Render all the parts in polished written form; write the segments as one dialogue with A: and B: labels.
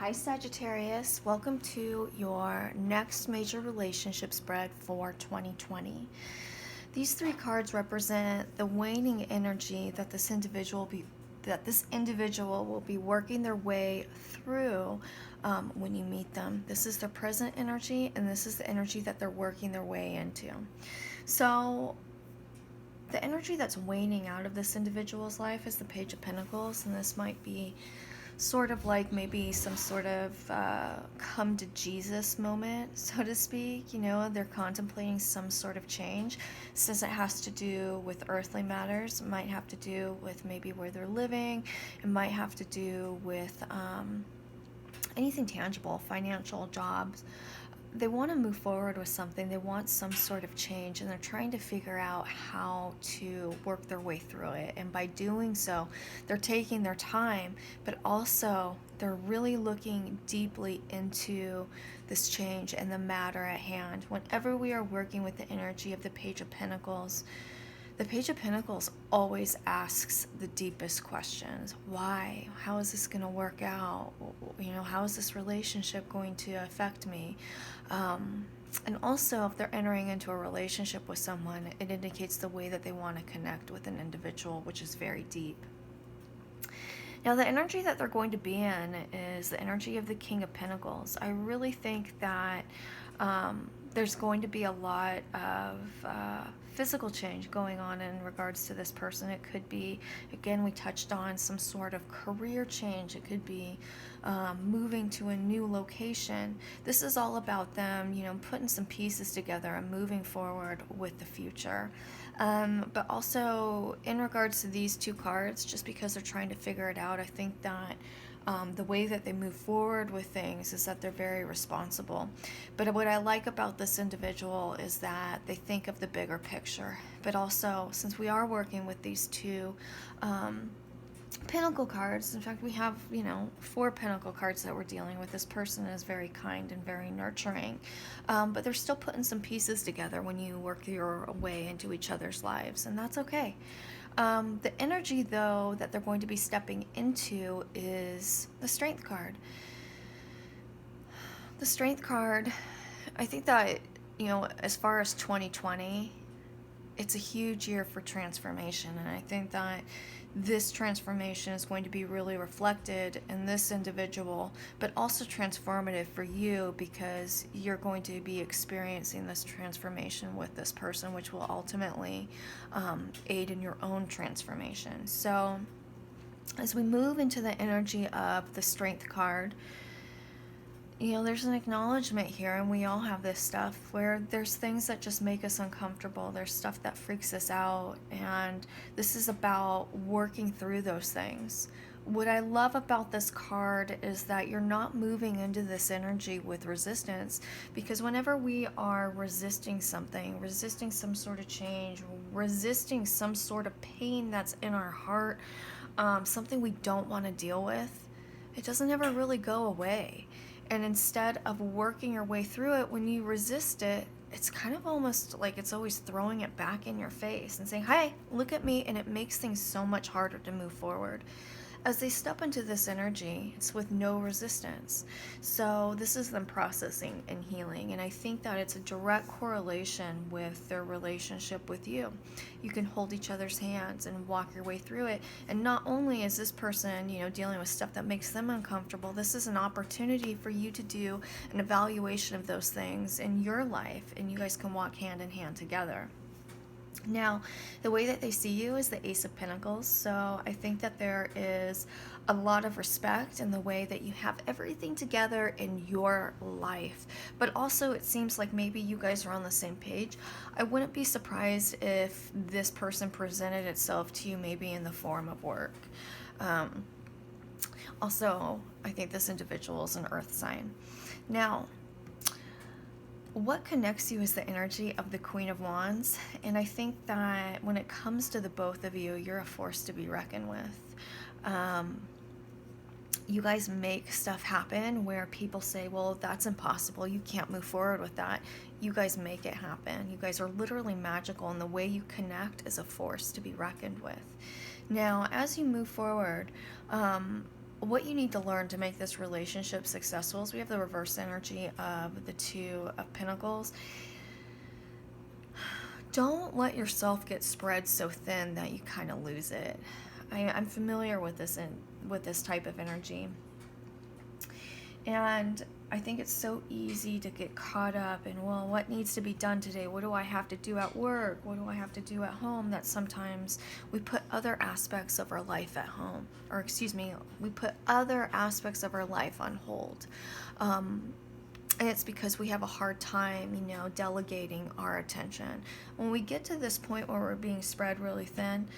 A: Hi Sagittarius, welcome to your next major relationship spread for 2020. These three cards represent the waning energy that this individual will be working their way through when you meet them. This is their present energy, and this is the energy that they're working their way into. So the energy that's waning out of this individual's life is the Page of Pentacles, and this might be sort of like maybe some sort of come to Jesus moment, so to speak. You know, they're contemplating some sort of change. Since it has to do with earthly matters, it might have to do with maybe where they're living. It might have to do with anything tangible, financial, jobs. They want to move forward with something. They want some sort of change, and they're trying to figure out how to work their way through it. And by doing so, they're taking their time, but also they're really looking deeply into this change and the matter at hand. Whenever we are working with the energy of the Page of Pentacles, the Page of Pentacles always asks the deepest questions. Why? How is this going to work out? You know, how is this relationship going to affect me? And also, if they're entering into a relationship with someone, it indicates the way that they want to connect with an individual, which is very deep. Now, the energy that they're going to be in is the energy of the King of Pentacles. I really think that there's going to be a lot of physical change going on in regards to this person. It could be, again, we touched on some sort of career change. It could be moving to a new location. This is all about them, you know, putting some pieces together and moving forward with the future. But also in regards to these two cards, just because they're trying to figure it out, I think that the way that they move forward with things is that they're very responsible. But what I like about this individual is that they think of the bigger picture. But also, since we are working with these two Pentacle cards, in fact, we have, you know, 4 Pentacle cards that we're dealing with. This person is very kind and very nurturing, but they're still putting some pieces together when you work your way into each other's lives, and that's okay. The energy, though, that they're going to be stepping into is the Strength card. The Strength card, I think that, you know, as far as 2020, it's a huge year for transformation, and I think that this transformation is going to be really reflected in this individual, but also transformative for you, because you're going to be experiencing this transformation with this person, which will ultimately aid in your own transformation. So as we move into the energy of the Strength card, you know, there's an acknowledgement here, and we all have this stuff where there's things that just make us uncomfortable. There's stuff that freaks us out, and this is about working through those things. What I love about this card is that you're not moving into this energy with resistance, because whenever we are resisting something, resisting some sort of change, resisting some sort of pain that's in our heart, something we don't want to deal with, it doesn't ever really go away. And instead of working your way through it, when you resist it, it's kind of almost like it's always throwing it back in your face and saying, "Hi, look at me," and it makes things so much harder to move forward. As they step into this energy, it's with no resistance. So this is them processing and healing, and I think that it's a direct correlation with their relationship with you. You can hold each other's hands and walk your way through it, and not only is this person, you know, dealing with stuff that makes them uncomfortable, this is an opportunity for you to do an evaluation of those things in your life, and you guys can walk hand in hand together. Now, the way that they see you is the Ace of Pentacles, so I think that there is a lot of respect in the way that you have everything together in your life, but also it seems like maybe you guys are on the same page. I wouldn't be surprised if this person presented itself to you maybe in the form of work. Also, I think this individual is an earth sign. Now, what connects you is the energy of the Queen of Wands, and I think that when it comes to the both of you, you're a force to be reckoned with. You guys make stuff happen where people say, well, that's impossible, you can't move forward with that. You guys make it happen. You guys are literally magical, and the way you connect is a force to be reckoned with. Now, as you move forward, what you need to learn to make this relationship successful is we have the reverse energy of the Two of Pentacles. Don't let yourself get spread so thin that you kind of lose it. I'm familiar with this type of energy. And I think it's so easy to get caught up in, well, what needs to be done today? What do I have to do at work? What do I have to do at home? That sometimes we put other aspects of our life at home, or excuse me, we put other aspects of our life on hold. And it's because we have a hard time, delegating our attention. When we get to this point where we're being spread really thin,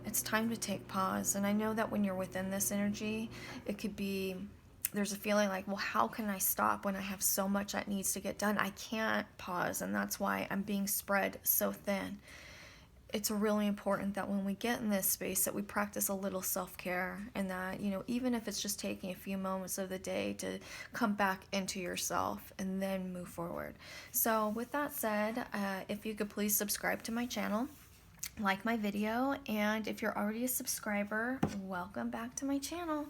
A: it's time to take pause. And I know that when you're within this energy, it could be, there's a feeling like, well, how can I stop when I have so much that needs to get done? I can't pause, and that's why I'm being spread so thin. It's really important that when we get in this space that we practice a little self-care, and that, even if it's just taking a few moments of the day to come back into yourself and then move forward. So with that said, if you could please subscribe to my channel, like my video, and if you're already a subscriber, welcome back to my channel.